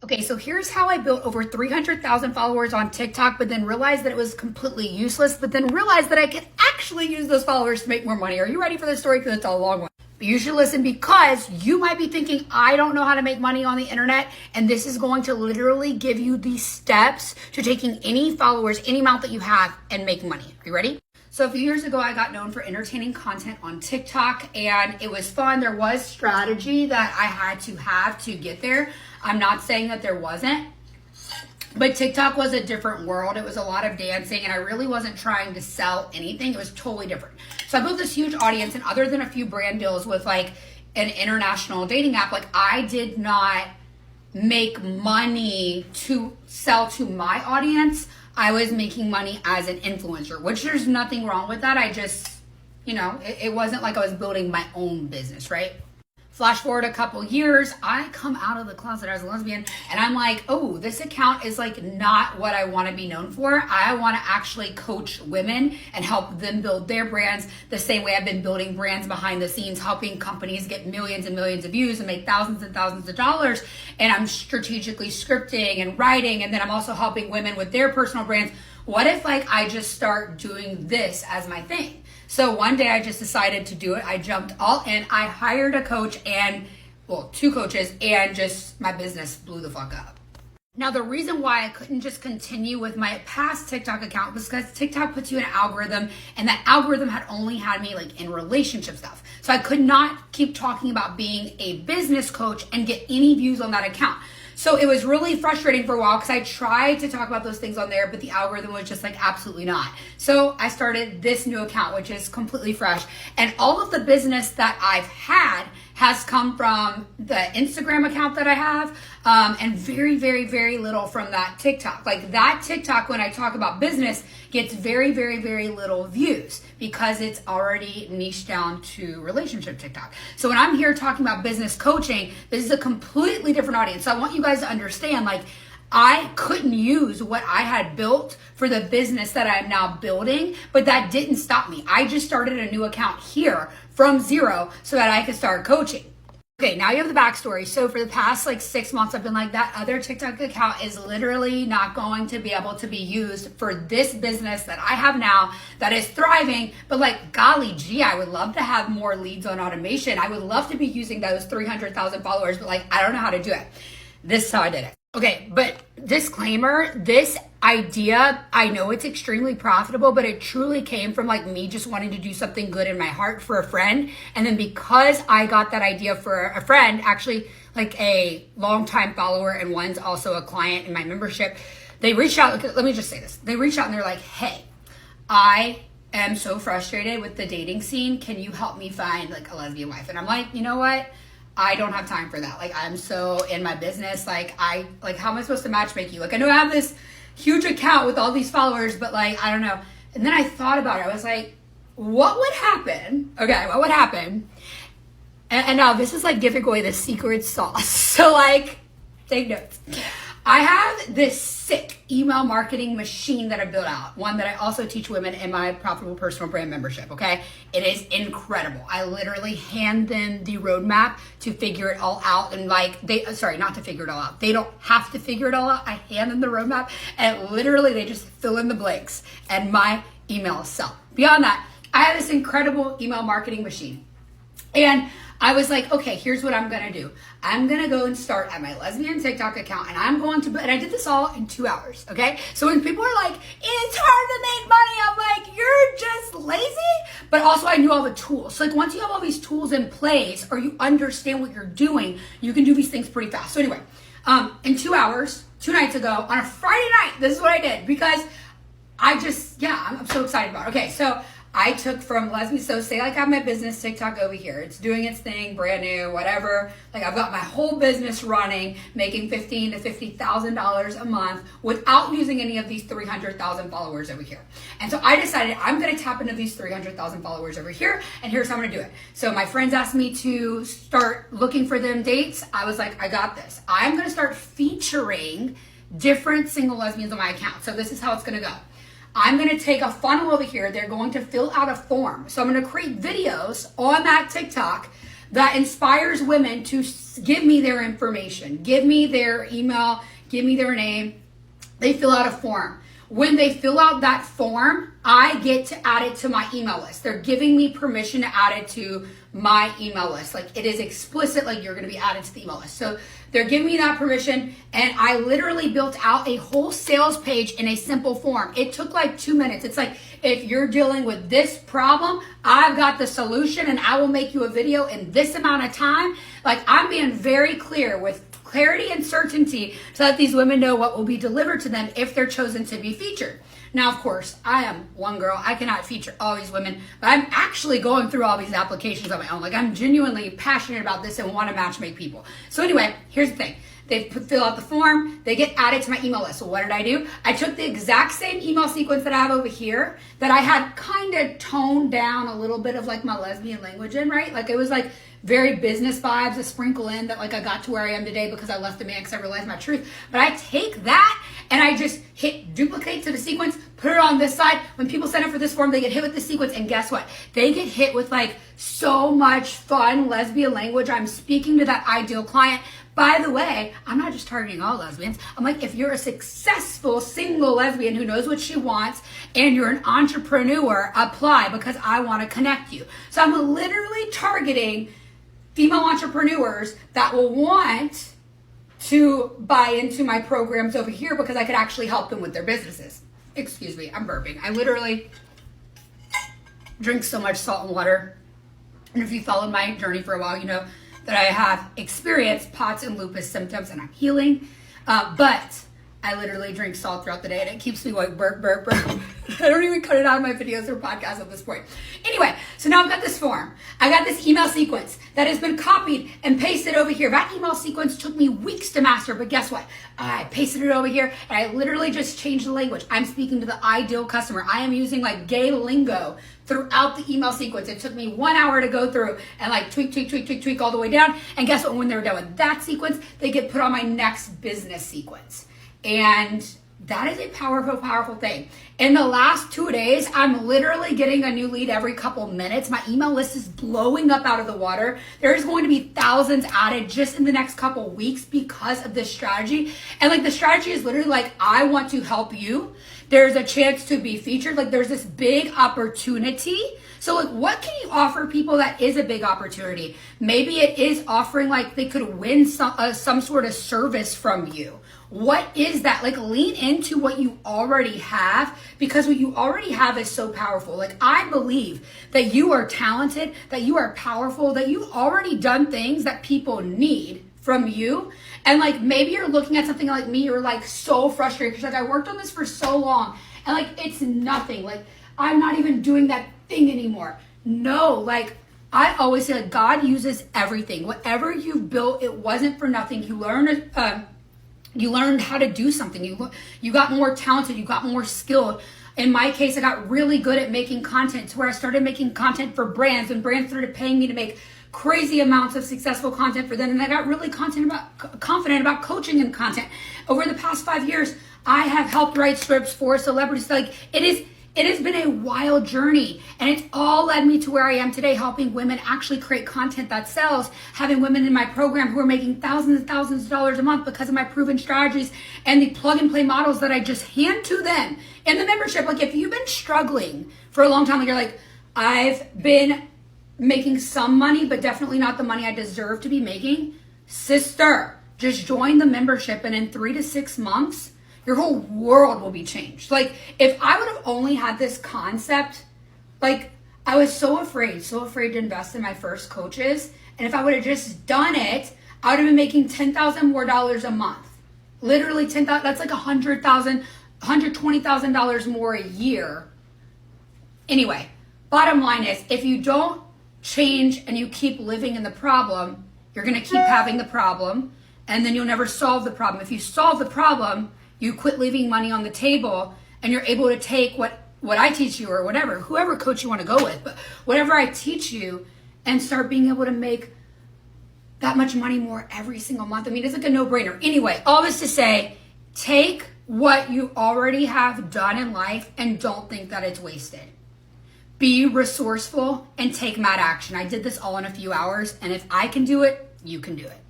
Okay, so here's how I built over 300,000 followers on TikTok, but then realized that it was completely useless, but then realized that I could actually use those followers to make more money. Are you ready for this story? Because it's a long one. But you should listen, because you might be thinking, I don't know how to make money on the internet, and this is going to literally give you the steps to taking any followers, any amount that you have, and making money. Are you ready? So a few years ago, I got known for entertaining content on TikTok, and it was fun. There was strategy that I had to have to get there. I'm not saying that there wasn't, but TikTok was a different world. It was a lot of dancing, and I really wasn't trying to sell anything. It was totally different. So I built this huge audience, and other than a few brand deals with like an international dating app, like I did not make money to sell to my audience. I was making money as an influencer, which there's nothing wrong with that. I just, it wasn't like I was building my own business, right? Flash forward a couple years, I come out of the closet as a lesbian, and I'm like, oh, this account is like not what I want to be known for. I want to actually coach women and help them build their brands the same way I've been building brands behind the scenes, helping companies get millions and millions of views and make thousands and thousands of dollars. And I'm strategically scripting and writing, and then I'm also helping women with their personal brands. What if like I just start doing this as my thing? So one day I just decided to do it. I jumped all in. I hired a coach two coaches, and just my business blew the fuck up. Now, the reason why I couldn't just continue with my past TikTok account was because TikTok puts you in an algorithm, and that algorithm had only had me like in relationship stuff. So I could not keep talking about being a business coach and get any views on that account. So it was really frustrating for a while, because I tried to talk about those things on there, but the algorithm was just like, absolutely not. So I started this new account, which is completely fresh. And all of the business that I've had has come from the Instagram account that I have, and very, very, very little from that TikTok. Like that TikTok, when I talk about business, gets very, very, very little views because it's already niched down to relationship TikTok. So when I'm here talking about business coaching, this is a completely different audience. So I want you guys to understand, like, I couldn't use what I had built for the business that I'm now building, but that didn't stop me. I just started a new account here from zero so that I could start coaching. Okay, now you have the backstory. So for the past like 6 months, I've been like, that other TikTok account is literally not going to be able to be used for this business that I have now that is thriving. But like, golly gee, I would love to have more leads on automation. I would love to be using those 300,000 followers, but like, I don't know how to do it. This is how I did it. Okay, but disclaimer, this idea, I know it's extremely profitable, but it truly came from like me just wanting to do something good in my heart for a friend. And then because I got that idea for a friend, actually like a longtime follower, and one's also a client in my membership, they reached out. Let me just say this. They reached out and they're like, hey, I am so frustrated with the dating scene. Can you help me find like a lesbian wife? And I'm like, you know what? I don't have time for that. Like, I'm so in my business. Like, how am I supposed to matchmake you? Like, I know I have this huge account with all these followers, but like, I don't know. And then I thought about it. I was like, what would happen? Okay, what would happen? And now this is like giving away the secret sauce. So like, take notes. I have this sick email marketing machine that I built out, one that I also teach women in my profitable personal brand membership, okay? It is incredible. I literally hand them the roadmap to figure it all out, and like, not to figure it all out. They don't have to figure it all out. I hand them the roadmap, and literally they just fill in the blanks, and my emails sell. Beyond that, I have this incredible email marketing machine. And I was like, okay, here's what I'm gonna do. I'm gonna go and start at my lesbian TikTok account, and and I did this all in 2 hours, okay? So when people are like, it's hard to make money, I'm like, you're just lazy. But also I knew all the tools. So like, once you have all these tools in place, or you understand what you're doing, you can do these things pretty fast. So anyway, in 2 hours, 2 nights ago, on a Friday night, this is what I did, because I'm so excited about it. Okay, so I took from lesbian, so say like I have my business TikTok over here. It's doing its thing, brand new, whatever. Like I've got my whole business running, making $15,000 to $50,000 a month without using any of these 300,000 followers over here. And so I decided I'm gonna tap into these 300,000 followers over here, and here's how I'm gonna do it. So my friends asked me to start looking for them dates. I was like, I got this. I'm gonna start featuring different single lesbians on my account. So this is how it's gonna go. I'm gonna take a funnel over here. They're going to fill out a form. So I'm gonna create videos on that TikTok that inspires women to give me their information, give me their email, give me their name. They fill out a form. When they fill out that form, I get to add it to my email list. They're giving me permission to add it to my email list. Like, it is explicit, like, you're going to be added to the email list. So they're giving me that permission, and I literally built out a whole sales page in a simple form. It took like 2 minutes. It's like, if you're dealing with this problem, I've got the solution, and I will make you a video in this amount of time. Like, I'm being very clear with clarity and certainty so that these women know what will be delivered to them if they're chosen to be featured. Now, of course, I am one girl. I cannot feature all these women, but I'm actually going through all these applications on my own. Like, I'm genuinely passionate about this and want to matchmake people. So anyway, here's the thing. They fill out the form, they get added to my email list. So what did I do? I took the exact same email sequence that I have over here that I had kind of toned down a little bit of like my lesbian language in, right? Like, it was like very business vibes, a sprinkle in that like I got to where I am today because I left the man because I realized my truth. But I take that and I just hit duplicate to the sequence, put it on this side. When people sign up for this form, they get hit with the sequence, and guess what? They get hit with like so much fun lesbian language. I'm speaking to that ideal client. By the way, I'm not just targeting all lesbians. I'm like, if you're a successful single lesbian who knows what she wants and you're an entrepreneur, apply because I want to connect you. So I'm literally targeting female entrepreneurs that will want to buy into my programs over here because I could actually help them with their businesses. Excuse me, I'm burping. I literally drink so much salt and water. And if you followed my journey for a while, you know that I have experienced POTS and lupus symptoms and I'm healing. But I literally drink salt throughout the day and it keeps me like burp. I don't even cut it out of my videos or podcasts at this point. Anyway, so now I've got this form. I got this email sequence that has been copied and pasted over here. That email sequence took me weeks to master, but guess what? I pasted it over here and I literally just changed the language. I'm speaking to the ideal customer. I am using like gay lingo throughout the email sequence. It took me 1 hour to go through and like tweak all the way down. And guess what? When they're done with that sequence, they get put on my next business sequence. And that is a powerful, powerful thing. In the last 2 days, I'm literally getting a new lead every couple minutes. My email list is blowing up out of the water. There's going to be thousands added just in the next couple weeks because of this strategy. And like the strategy is literally like, I want to help you. There's a chance to be featured. Like there's this big opportunity. So like, what can you offer people that is a big opportunity? Maybe it is offering like they could win some sort of service from you. What is that? Like, lean into what you already have, because what you already have is so powerful. Like, I believe that you are talented, that you are powerful, that you've already done things that people need from you. And like, maybe you're looking at something like me, you're like so frustrated because like I worked on this for so long and like it's nothing. Like, I'm not even doing that thing anymore. No, like I always say, like, God uses everything. Whatever you've built, it wasn't for nothing. You learned how to do something. You got more talented. You got more skilled. In my case, I got really good at making content to where I started making content for brands, and brands started paying me to make crazy amounts of successful content for them. And I got really confident about coaching and content. Over the past 5 years, I have helped write scripts for celebrities. Like, it has been a wild journey, and it's all led me to where I am today, helping women actually create content that sells, having women in my program who are making thousands and thousands of dollars a month because of my proven strategies and the plug and play models that I just hand to them in the membership. Like, if you've been struggling for a long time, like you're like, I've been making some money, but definitely not the money I deserve to be making, sister, just join the membership, and in 3 to 6 months, your whole world will be changed. Like, if I would have only had this concept, like, I was so afraid to invest in my first coaches. And if I would have just done it, I would have been making $10,000 more a month. Literally 10,000, that's like $100,000, $120,000 more a year. Anyway, bottom line is, if you don't change and you keep living in the problem, you're gonna keep having the problem, and then you'll never solve the problem. If you solve the problem, you quit leaving money on the table, and you're able to take what I teach you, or whatever, whoever coach you want to go with, but whatever I teach you, and start being able to make that much money more every single month. I mean, it's like a no-brainer. Anyway, all this to say, take what you already have done in life and don't think that it's wasted. be resourceful, and take mad action. I did this all in a few hours, and if I can do it, you can do it.